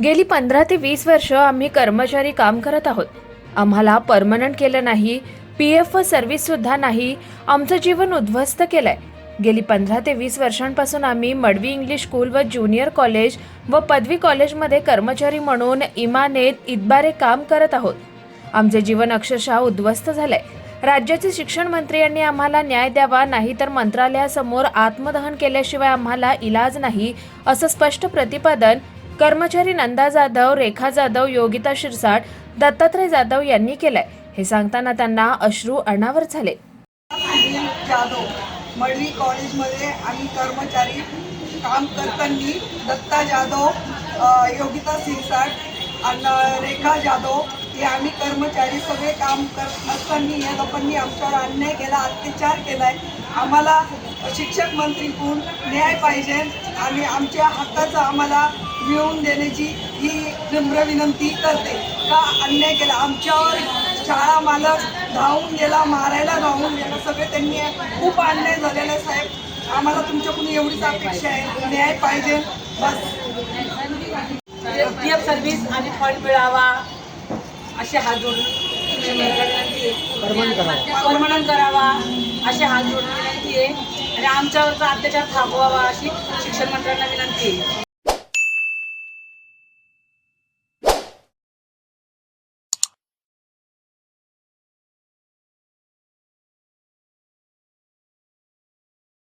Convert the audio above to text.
गेली 15 ते 20 वर्ष आम्ही कर्मचारी काम करत आहोत. आम्हाला परमनंट केलं नाही, PF व सर्व्हिस सुद्धा नाही. आमचं जीवन उद्ध्वस्त केलंय. गेली 15 ते 20 वर्षांपासून आम्ही मडवी इंग्लिश स्कूल व ज्युनियर कॉलेज व पदवी कॉलेजमध्ये कर्मचारी म्हणून इमानेत इतबारे काम करत आहोत. आमचे जीवन अक्षरशः उद्ध्वस्त झालंय. राज्याचे शिक्षण मंत्री यांनी आम्हाला न्याय द्यावा, नाहीतर मंत्रालयासमोर आत्मदहन केल्याशिवाय आम्हाला इलाज नाही, असं स्पष्ट प्रतिपादन कर्मचारी नंदा जाधव, रेखा जाधव, योगिता शिरसाट, दत्तात्रय जाधव यांनी केलंय. हे सांगताना त्यांना अश्रू अनावर झाले. जाधव मडवी कॉलेजमध्ये आम्ही कर्मचारी काम करताना दत्ता जाधव, योगिता शिरसाट आणि रेखा जाधव हे आम्ही कर्मचारी सगळे काम करत असताना या लोकांनी आमच्यावर अन्याय केला, अत्याचार केला आहे. आम्हाला शिक्षक मंत्रीकडून न्याय पाहिजे आणि आमच्या हक्काचं आम्हाला मिळवून देण्याची ही नम्र विनंती करते. का अन्याय केला आमच्यावर, शाळा मालक धावून गेला, मारायला धावून गेला, सगळे त्यांनी खूप अन्याय झालेला आहे. साहेब, आम्हाला तुमच्याकडून एवढीच अपेक्षा आहे, न्याय पाहिजे बस. PF सर्व्हिस आणि फंड मिळावा असे हात जोडून परमनंट करावा असे हात जोडून विनंती आहे आणि आमच्यावरचा अत्याचार थांबवावा अशी शिक्षण मंत्र्यांना विनंती आहे.